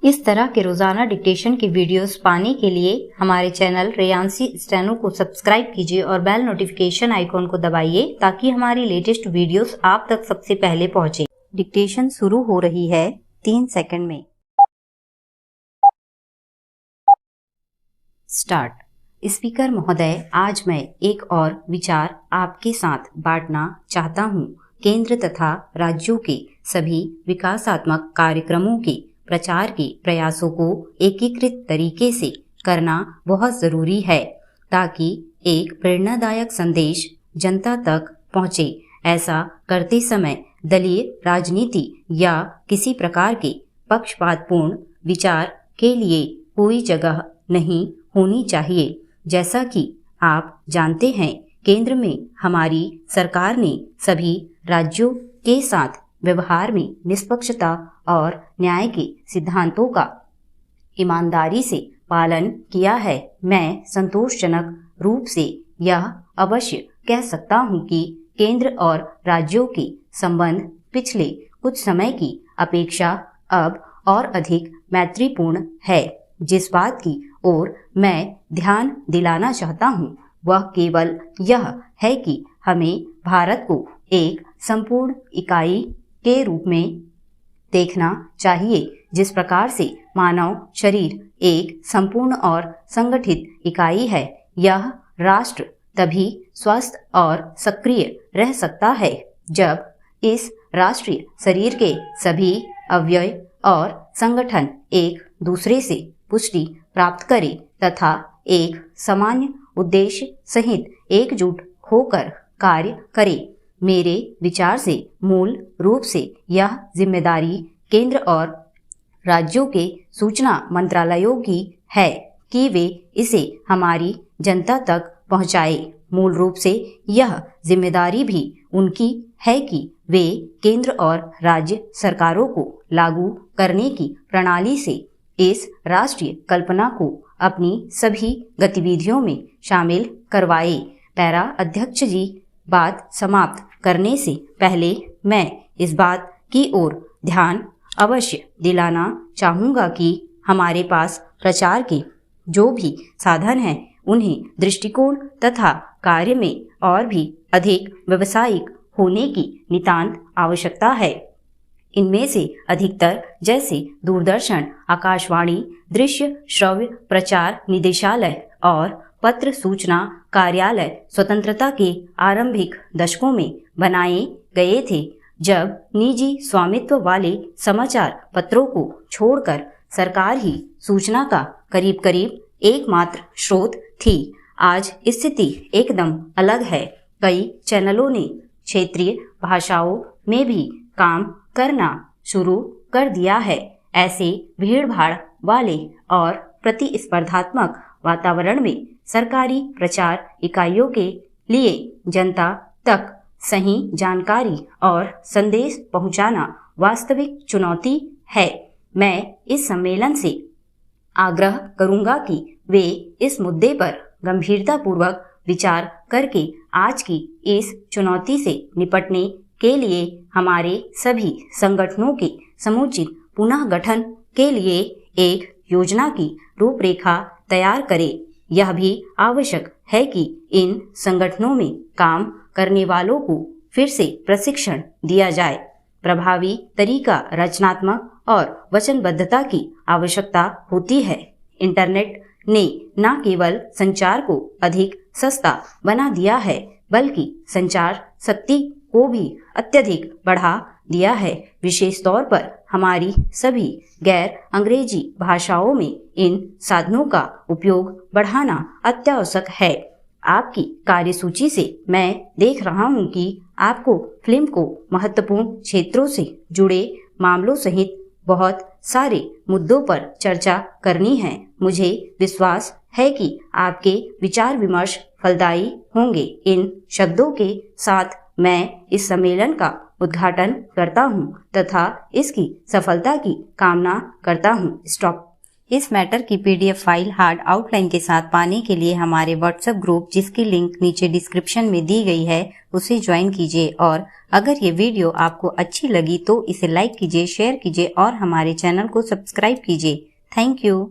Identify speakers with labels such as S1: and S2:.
S1: इस तरह के रोजाना डिक्टेशन की वीडियोस पाने के लिए हमारे चैनल रेयांसी स्टेनो को सब्सक्राइब कीजिए और बेल नोटिफिकेशन आइकॉन को दबाइए ताकि हमारी लेटेस्ट वीडियोस आप तक सबसे पहले पहुंचे। डिक्टेशन शुरू हो रही है 3 सेकंड में। स्टार्ट। स्पीकर महोदय, आज मैं एक और विचार आपके साथ बांटना चाहता हूँ। केंद्र तथा राज्यों के सभी विकासात्मक कार्यक्रमों के प्रचार के प्रयासों को एकीकृत तरीके से करना बहुत जरूरी है ताकि एक प्रेरणादायक संदेश जनता तक पहुंचे। ऐसा करते समय दलीय राजनीति या किसी प्रकार के पक्षपातपूर्ण विचार के लिए कोई जगह नहीं होनी चाहिए। जैसा कि आप जानते हैं, केंद्र में हमारी सरकार ने सभी राज्यों के साथ व्यवहार में निष्पक्षता और न्याय के सिद्धांतों का ईमानदारी से पालन किया है। मैं संतोषजनक रूप से यह अवश्य कह सकता हूँ कि केंद्र और राज्यों के संबंध पिछले कुछ समय की अपेक्षा अब और अधिक मैत्रीपूर्ण है। जिस बात की ओर मैं ध्यान दिलाना चाहता हूँ वह केवल यह है कि हमें भारत को एक संपूर्ण इकाई के रूप में देखना चाहिए। जिस प्रकार से मानव शरीर एक संपूर्ण और संगठित इकाई है, यह राष्ट्र तभी स्वस्थ और सक्रिय रह सकता है जब इस राष्ट्रीय शरीर के सभी अवयव और संगठन एक दूसरे से पुष्टि प्राप्त करें तथा एक सामान्य उद्देश्य सहित एकजुट होकर कार्य करें। मेरे विचार से मूल रूप से यह जिम्मेदारी केंद्र और राज्यों के सूचना मंत्रालयों की है कि वे इसे हमारी जनता तक पहुंचाए। मूल रूप से यह जिम्मेदारी भी उनकी है कि वे केंद्र और राज्य सरकारों को लागू करने की प्रणाली से इस राष्ट्रीय कल्पना को अपनी सभी गतिविधियों में शामिल करवाए। पैरा अध्यक्ष जी, बात समाप्त करने से पहले मैं इस बात की ओर ध्यान अवश्य दिलाना चाहूँगा कि हमारे पास प्रचार के जो भी साधन हैं उन्हें दृष्टिकोण तथा कार्य में और भी अधिक व्यावसायिक होने की नितांत आवश्यकता है। इनमें से अधिकतर जैसे दूरदर्शन, आकाशवाणी, दृश्य श्रव्य प्रचार निदेशालय और पत्र सूचना कार्यालय स्वतंत्रता के आरंभिक दशकों में बनाए गए थे, जब निजी स्वामित्व वाले समाचार पत्रों को छोड़कर सरकार ही सूचना का करीब करीब एकमात्र स्रोत थी। आज स्थिति एकदम अलग है। कई चैनलों ने क्षेत्रीय भाषाओं में भी काम करना शुरू कर दिया है। ऐसे भीड़भाड़ वाले और प्रतिस्पर्धात्मक वातावरण में सरकारी प्रचार इकाइयों के लिए जनता तक सही जानकारी और संदेश पहुंचाना वास्तविक चुनौती है। मैं इस सम्मेलन से आग्रह करूंगा कि वे इस मुद्दे पर गंभीरतापूर्वक विचार करके आज की इस चुनौती से निपटने के लिए हमारे सभी संगठनों के समुचित पुनः गठन के लिए एक योजना की रूपरेखा तैयार करें। यह भी आवश्यक है कि इन संगठनों में काम करने वालों को फिर से प्रशिक्षण दिया जाए। प्रभावी तरीका, रचनात्मक और वचनबद्धता की आवश्यकता होती है। इंटरनेट ने न केवल संचार को अधिक सस्ता बना दिया है बल्कि संचार शक्ति को भी अत्यधिक बढ़ा दिया है। विशेष तौर पर हमारी सभी गैर अंग्रेजी भाषाओं में इन साधनों का उपयोग बढ़ाना अत्यावश्यक है। आपकी कार्यसूची से मैं देख रहा हूं कि आपको फिल्म को महत्वपूर्ण क्षेत्रों से जुड़े मामलों सहित बहुत सारे मुद्दों पर चर्चा करनी है। मुझे विश्वास है कि आपके विचार विमर्श फलदायी होंगे। इन शब्दों के साथ मैं इस सम्मेलन का उद्घाटन करता हूं तथा इसकी सफलता की कामना करता हूं। स्टॉप। इस मैटर की PDF फाइल हार्ड आउटलाइन के साथ पाने के लिए हमारे व्हाट्सएप ग्रुप, जिसकी लिंक नीचे डिस्क्रिप्शन में दी गई है, उसे ज्वाइन कीजिए। और अगर ये वीडियो आपको अच्छी लगी तो इसे लाइक कीजिए, शेयर कीजिए और हमारे चैनल को सब्सक्राइब कीजिए। Thank you.